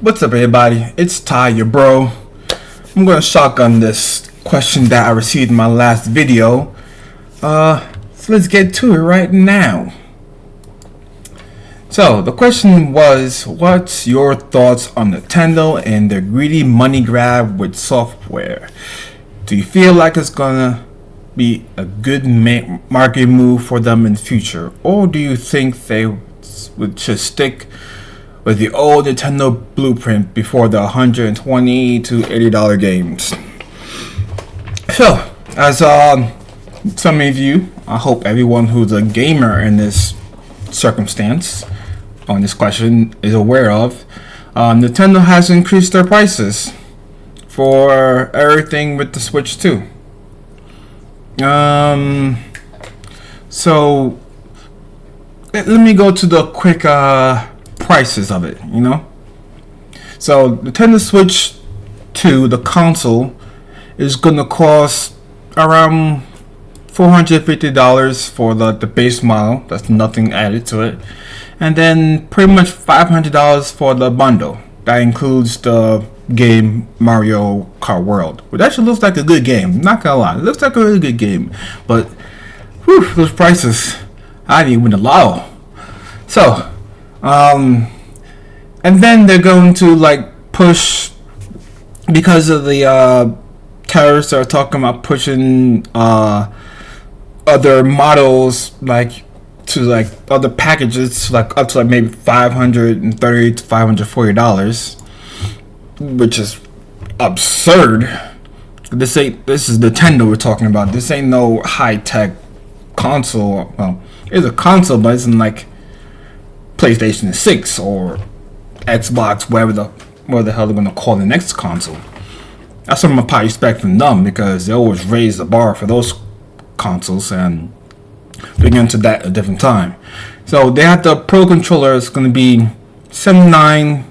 What's up, everybody? It's Ty, your bro. I'm gonna shotgun this question that I received in my last video. So let's get to it right now. So the question was, what's your thoughts on Nintendo and their greedy money grab with software? Do you feel like it's gonna be a good market move for them in the future, or do you think they would just stick with the old Nintendo blueprint before the $120 to $80 games? So, as some of you, I hope everyone who's a gamer in this circumstance on this question is aware of, Nintendo has increased their prices for everything with the Switch 2. So let me go to the quick prices of it, So Nintendo Switch 2, the console, is gonna cost around $450 for the base model. That's nothing added to it. And then pretty much $500 for the bundle. That includes the game Mario Kart World, which actually looks like a good game. Not gonna lie, it looks like a really good game. But those prices, I didn't win the lotto. So, and then they're going to push, because of the terrorists are talking about pushing other models to other packages up to maybe $530 to $540, which is absurd. This is Nintendo we're talking about. This ain't no high tech console. Well, it's a console, but it's in PlayStation 6 or Xbox, whatever the hell they're gonna call the next console. That's what I'm probably expect from them, because they always raise the bar for those consoles, and we'll get into that at a different time. So they have the Pro Controller. It's gonna be $79.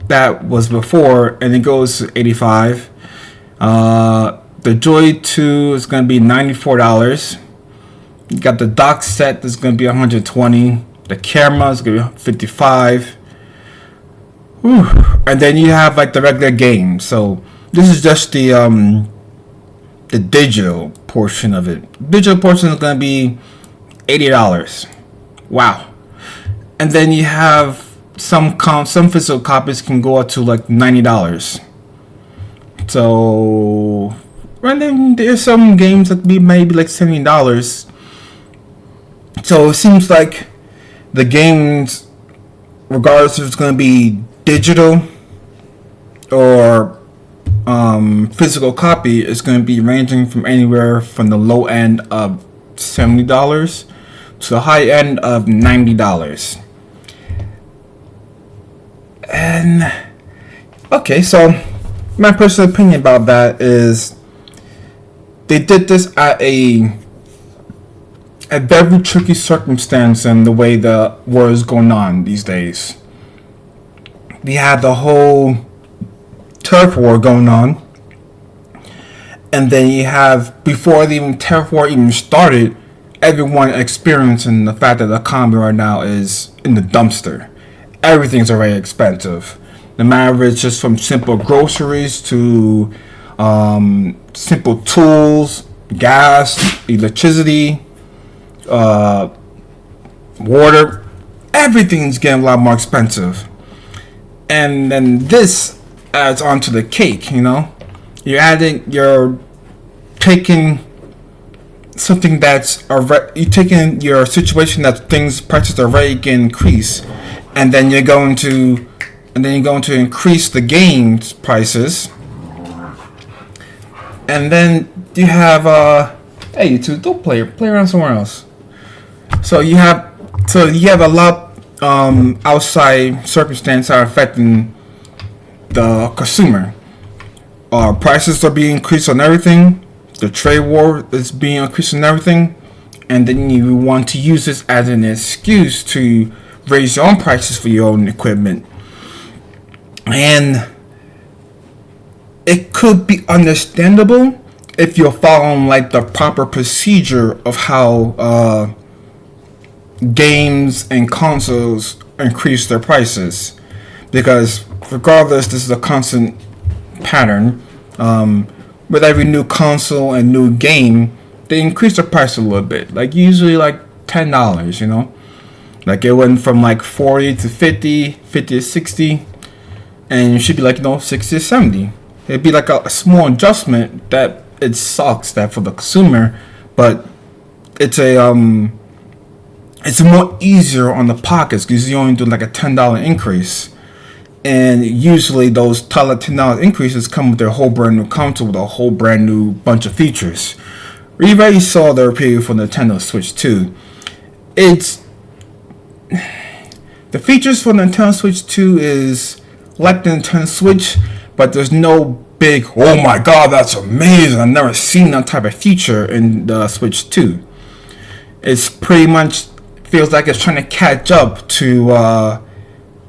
That was before, and it goes to $85. The Joy 2 is gonna be $94. You got the dock set that's gonna be $120. The camera is gonna be $55. And then you have the regular game. So this is just the digital portion of it. Digital portion is gonna be $80. Wow. And then you have some physical copies can go up to $90. So, and then there's some games that be maybe $70. So it seems like the games, regardless if it's going to be digital or physical copy, is going to be ranging from anywhere from the low end of $70 to the high end of $90. And okay, so my personal opinion about that is they did this at a very tricky circumstance in the way the war is going on these days. We had the whole turf war going on, and then you have, before the turf war even started, everyone experiencing the fact that the economy right now is in the dumpster. Everything's already expensive. No matter if it's just from simple groceries to simple tools, gas, electricity, water. Everything's getting a lot more expensive. And then this adds on to the cake, You're taking something that's you're taking your situation that prices are already getting increased, and then you're going to increase the games prices, and then you have hey, you two, don't play around somewhere else. So you have a lot outside circumstances are affecting the consumer. Prices are being increased on everything. The trade war is being increased on everything, and then you want to use this as an excuse to raise your own prices for your own equipment. And it could be understandable if you're following the proper procedure of how games and consoles increase their prices. because regardless, this is a constant pattern. With every new console and new game, they increase the price a little bit. Like usually like $10, you know. Like it went from like 40 to 50, 50 to 60, and it should be like 60 to 70. It'd be like a small adjustment that it sucks that for the consumer, but it's it's more easier on the pockets because you only do like a $10 increase. And usually those $10 increases come with their whole brand new console with a whole brand new bunch of features. We already saw the review for Nintendo Switch 2. The features for Nintendo Switch 2 is like the Nintendo Switch, but there's no big, oh my god, that's amazing, I've never seen that type of feature in the Switch 2. It's pretty much feels like it's trying to catch up to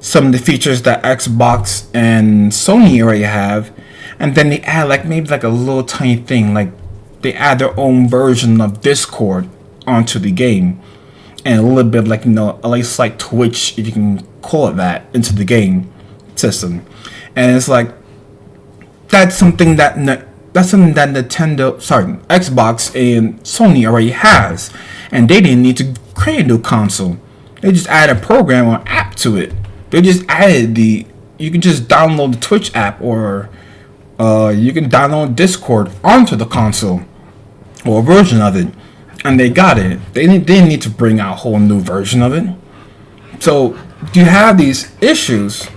some of the features that Xbox and Sony already have, and then they add like maybe like a little tiny thing, like they add their own version of Discord onto the game, and a little bit of like at least like Twitch, if you can call it that, into the game system. And it's like that's something that Nintendo, Xbox and Sony already has, and they didn't need to create a new console. They just added a program or app to it. They just added you can just download the Twitch app, or you can download Discord onto the console, or a version of it, and they got it. They didn't need to bring out a whole new version of it. So you have these issues.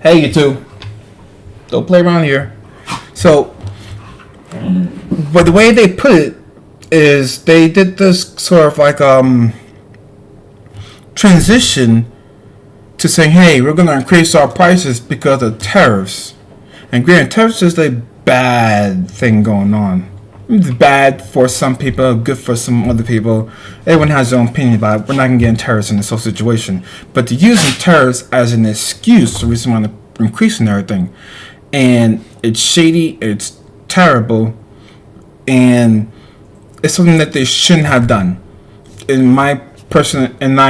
Hey, you two, don't play around here. So, but the way they put it is they did this sort of like transition to saying, hey, we're going to increase our prices because of tariffs. And granted, tariffs is a bad thing going on. It's bad for some people, good for some other people. Everyone has their own opinion about it. We're not going to get in tariffs in this whole situation. But they're using tariffs as an excuse, the reason why they're increasing everything. And it's shady, it's terrible, and it's something that they shouldn't have done. In my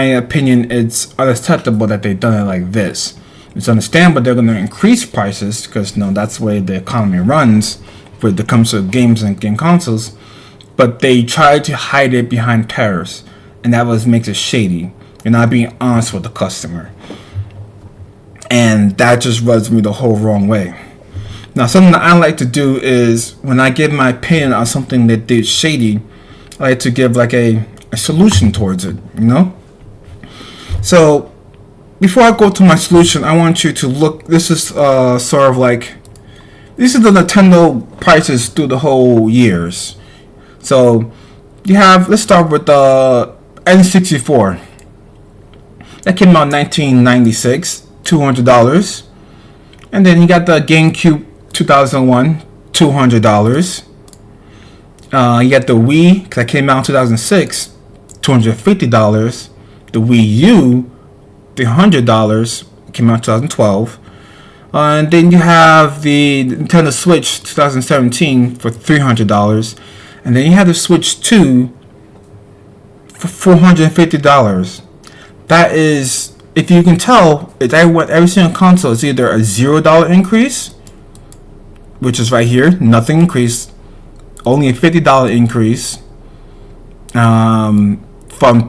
opinion, it's unacceptable that they've done it like this. It's understandable they're going to increase prices because that's the way the economy runs when it comes to games and game consoles. But they try to hide it behind tariffs, and that makes it shady. You're not being honest with the customer, and that just rubs me the whole wrong way. Now, something that I like to do is when I give my opinion on something that did shady, I like to give like a solution towards it, So before I go to my solution, I want you to look. This is sort of like, these are the Nintendo prices through the whole years. So you have, let's start with the N64. That came out in 1996, $200. And then you got the GameCube 2001, $200. You got the Wii, that came out in 2006, $250. The Wii U, $300, came out in 2012. And then you have the Nintendo Switch 2017 for $300. And then you have the Switch 2 for $450. That is, if you can tell, every single console is either a $0 increase, which is right here, nothing increased, only a $50 increase, from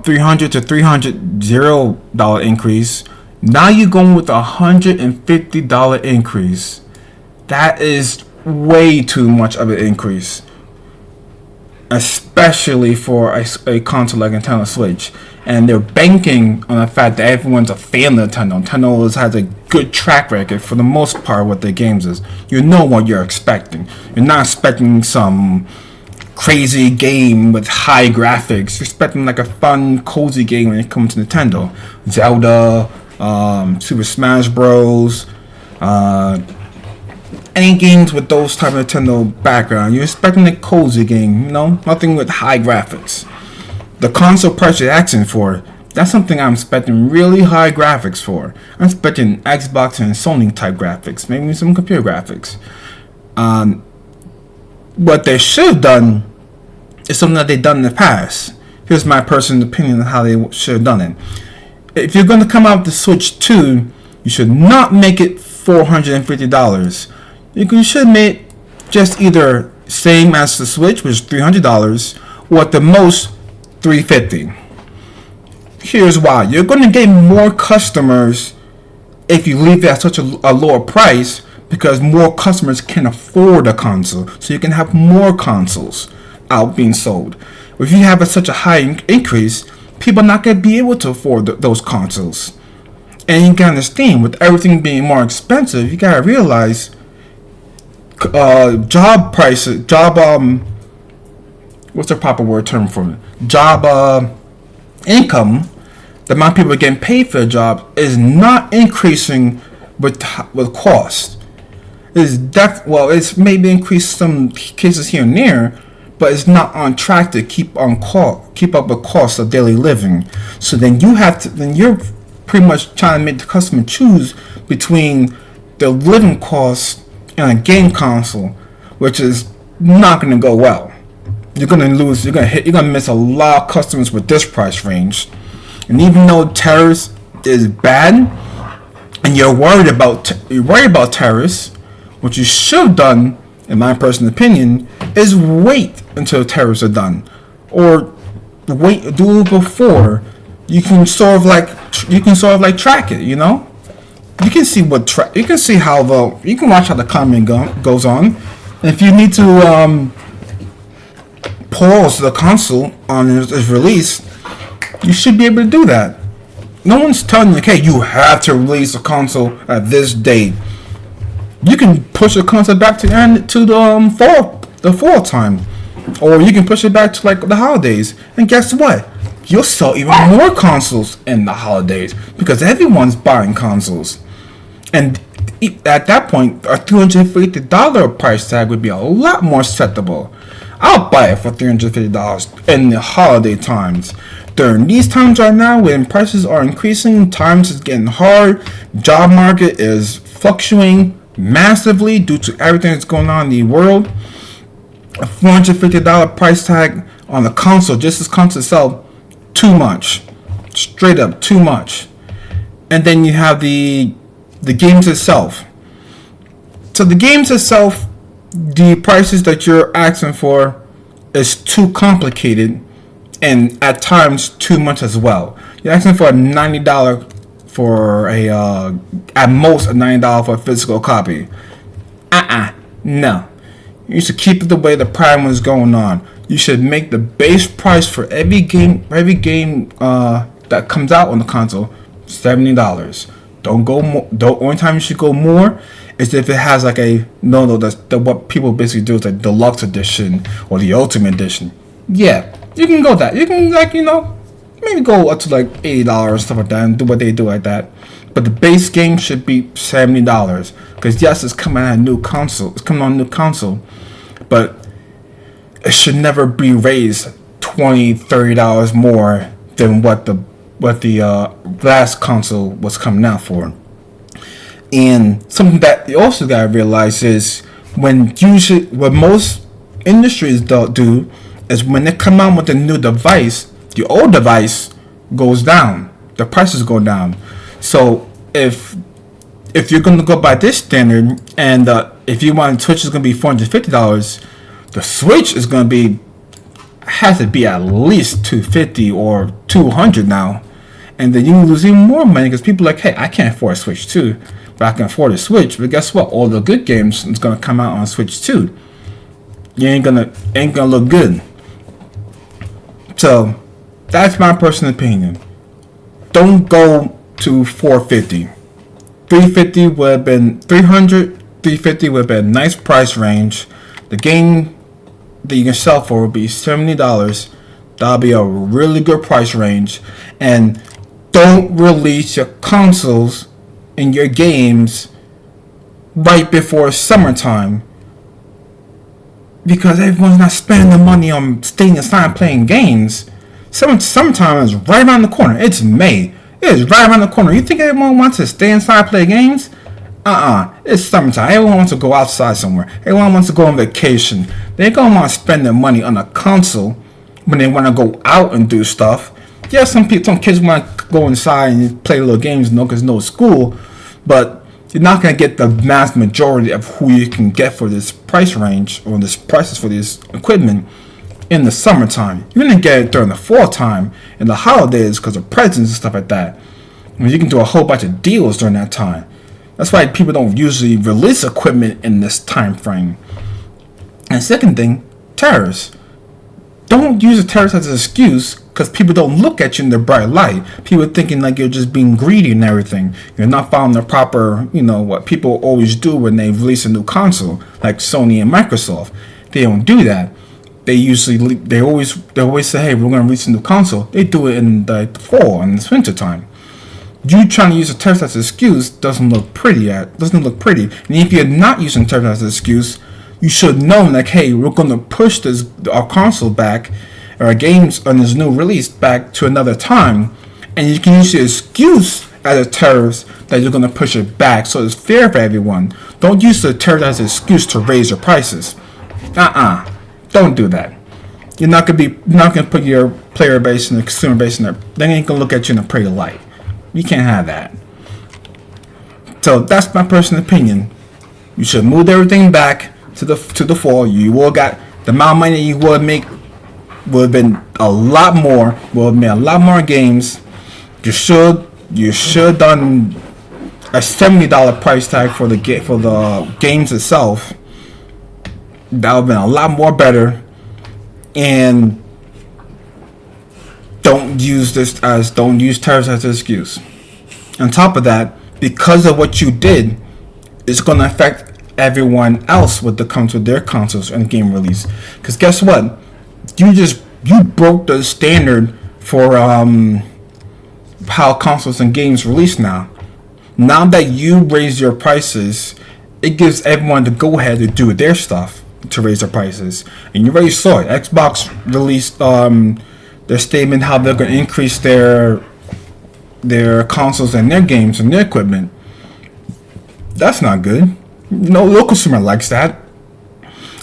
$300 to $300, $0 increase. Now you're going with a $150 increase. That is way too much of an increase, especially for a console like Nintendo Switch. And they're banking on the fact that everyone's a fan of Nintendo. Nintendo has a good track record for the most part with their games is. You know what you're expecting. You're not expecting some crazy game with high graphics. You're expecting like a fun, cozy game when it comes to Nintendo. Zelda, Super Smash Bros. Any games with those type of Nintendo background. You're expecting a cozy game, nothing with high graphics. The console price you're asking for, that's something I'm expecting really high graphics for. I'm expecting Xbox and Sony type graphics, maybe some computer graphics. What they should have done is something that they've done in the past. Here's my personal opinion on how they should have done it. If you're going to come out with the Switch 2, You should not make it $450. You should make just either same as the Switch, which is $300, or at the most $350. Here's why. You're going to get more customers if you leave it at such a lower price, because more customers can afford a console, so you can have more consoles out being sold. If you have such a high increase, people are not going to be able to afford those consoles. And you can understand, with everything being more expensive, you gotta realize job prices, what's the proper word term for it? Job income, the amount of people getting paid for a job is not increasing with cost. It's maybe increased some cases here and there, but it's not on track to keep up with costs of daily living. So then you're pretty much trying to make the customer choose between the living costs and a game console, which is not going to go well. You're going to lose. You're going to miss a lot of customers with this price range. And even though terrorists is bad, and you're worried about terrorists, what you should have done, in my personal opinion, is wait until terrorists are done, or do it before. You can sort of like track it. You know, you can see you can see how you can watch how the comment goes on. And if you need to pause the console on its release, you should be able to do that. No one's telling you, okay, you have to release a console at this date. You can push the console back to the fall time, or you can push it back to like the holidays. And guess what? You'll sell even more consoles in the holidays because everyone's buying consoles. And at that point, a $350 price tag would be a lot more acceptable. I'll buy it for $350 in the holiday times. During these times right now, when prices are increasing, times is getting hard, job market is fluctuating massively due to everything that's going on in the world. A $450 price tag on the console, just this console itself, too much. Straight up, too much. And then you have the games itself. So the games itself, the prices that you're asking for is too complicated, and at times too much as well. You're asking for a $90 for at most a $90 for a physical copy. No. You should keep it the way the Prime was going on. You should make the base price for every game that comes out on the console $70. Don't go more. The only time you should go more is if it has like what people basically do is like deluxe edition or the ultimate edition. Yeah, you can go that. You can maybe go up to like $80 and stuff like that and do what they do like that. But the base game should be $70 because yes, it's coming on a new console. But it should never be raised $20, $30 more than what the last console was coming out for. And something that you also gotta realize is what most industries do is when they come out with a new device, the old device goes down. The prices go down. So if you're gonna go by this standard, and if you want Switch is gonna be $450, the Switch is gonna has to be at least $250 or $200 now, and then you lose even more money because people are like, hey, I can't afford a Switch 2, but I can afford a Switch. But guess what? All the good games is gonna come out on Switch 2. You ain't gonna look good. So that's my personal opinion. Don't go to $450. $350 would have been $300. $350 would have been a nice price range. The game that you can sell for would be $70. That'll be a really good price range. And don't release your consoles and your games right before summertime, because everyone's not spending the money on staying inside playing games. Summertime is right around the corner. It's May. It is right around the corner. You think everyone wants to stay inside and play games? It's summertime. Everyone wants to go outside somewhere. Everyone wants to go on vacation. They don't want to spend their money on a console when they want to go out and do stuff. Yeah, some kids want to go inside and play little games, because no school. but you're not going to get the vast majority of who you can get for this price range or this prices for this equipment in the summertime. You're going to get it during the fall time and the holidays because of presents and stuff like that. I mean, you can do a whole bunch of deals during that time. That's why people don't usually release equipment in this time frame. And second thing, tariffs. Don't use the tariffs as an excuse because people don't look at you in the bright light. People thinking like you're just being greedy and everything. You're not following the proper, what people always do when they release a new console, like Sony and Microsoft. They don't do that. They always say, hey, we're going to release a new console. They do it in the fall and the winter time. You trying to use the tariffs as an excuse doesn't look pretty. And if you're not using tariffs as an excuse, you should know, like, hey, we're going to push our console back, or our games on this new release back to another time, and you can use the excuse as a tariff that you're going to push it back so it's fair for everyone. Don't use the tariff as an excuse to raise your prices. Don't do that. You're not going to put your player base and the consumer base in there. They ain't going to look at you in a pretty light. You can't have that. So that's my personal opinion. You should move everything back to the fall. You will got the amount of money you would make would have been a lot more. Would have made a lot more games. You should done a $70 price tag for the games itself. That would have been a lot more better. And don't use tariffs as an excuse. On top of that, because of what you did, it's going to affect everyone else with their consoles and game release. Because guess what? You broke the standard for how consoles and games release now. Now that you raise your prices, it gives everyone the go ahead to do their stuff to raise their prices. And you already saw it. Xbox released their statement how they're going to increase their consoles and their games and their equipment. That's not good. No consumer likes that.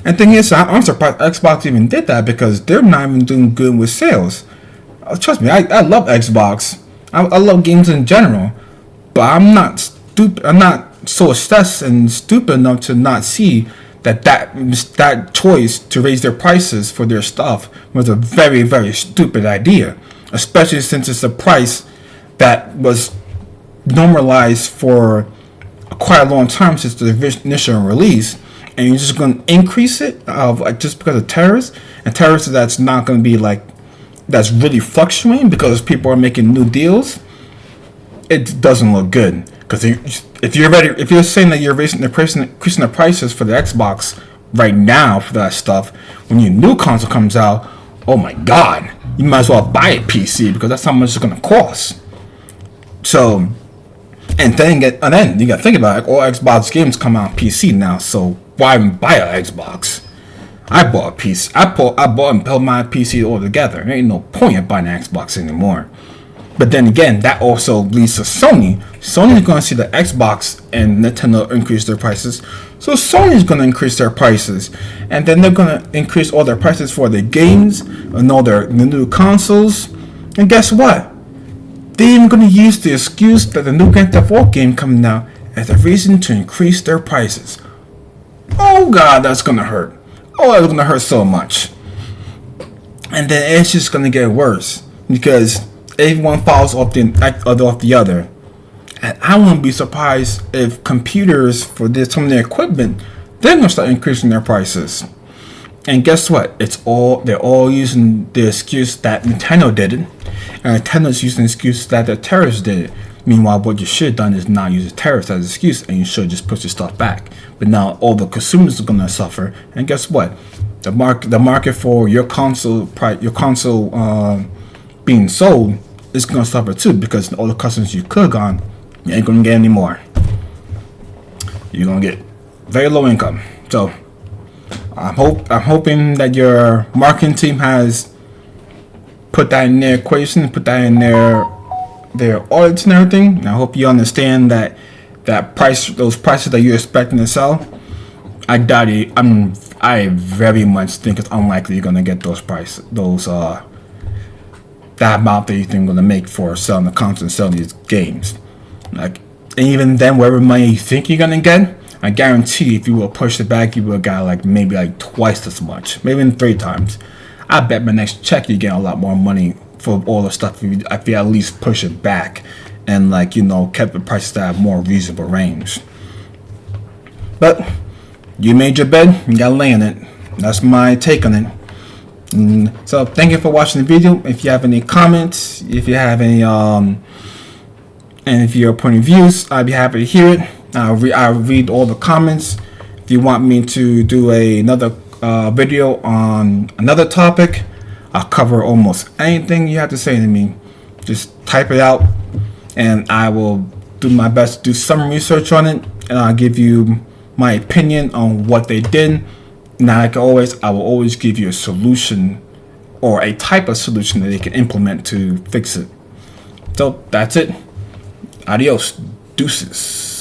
And thing is, I'm surprised Xbox even did that because they're not even doing good with sales. Trust me, I love Xbox. I love games in general, but I'm not stupid. I'm not so obsessed and stupid enough to not see that choice to raise their prices for their stuff was a very, very stupid idea, especially since it's a price that was normalized for quite a long time since the initial release, and you're just going to increase it just because of tariffs, and tariffs that's not going to be that's really fluctuating because people are making new deals. It doesn't look good because if you're saying that you're increasing the prices for the Xbox right now for that stuff, when your new console comes out, oh my God, you might as well buy a PC because that's how much it's going to cost. So. And then you got to think about it. All Xbox games come out on PC now, so why even buy an Xbox? I bought a PC. I bought and built my PC all together. There ain't no point in buying an Xbox anymore. But then again, that also leads to Sony. Sony's going to see the Xbox and Nintendo increase their prices, so Sony's going to increase their prices, and then they're going to increase all their prices for their games and all the new consoles. And guess what? They're even going to use the excuse that the new Grand Theft Auto game coming out as a reason to increase their prices. Oh God, that's going to hurt. Oh, it's going to hurt so much. And then it's just going to get worse because everyone falls off the other. And I wouldn't be surprised if computers for some of their equipment, they're going to start increasing their prices. And guess what? They're all using the excuse that Nintendo did it. And Nintendo's using the excuse that the tariffs did it. Meanwhile, what you should have done is not use the tariffs as an excuse, and you should just push your stuff back. But now all the consumers are gonna suffer. And guess what? The market for your console being sold is gonna suffer too, because all the customers you could have gone, you ain't gonna get any more. You're gonna get very low income. So I'm hoping that your marketing team has put that in their equation, put that in their audits and everything. And I hope you understand that those prices that you're expecting to sell, I doubt it. I very much think it's unlikely you're gonna get those prices, that amount that you think you're gonna make for selling the console and selling these games. Like, And even then, whatever money you think you're gonna get, I guarantee if you will push it back, you will got like maybe like twice as much, maybe even 3 times. I bet my next check you get a lot more money for all the stuff if you at least push it back and like, you know, kept the prices at a more reasonable range. But you made your bed, you gotta lay in it. That's my take on it. So thank you for watching the video. If you have any comments, if you have any and if your point of views, I'd be happy to hear it. I'll read all the comments. If you want me to do another video on another topic, I'll cover almost anything you have to say to me. Just type it out and I will do my best to do some research on it, and I'll give you my opinion on what they did. Now, like always, I will always give you a solution or a type of solution that they can implement to fix it. So that's it. Adios. Deuces.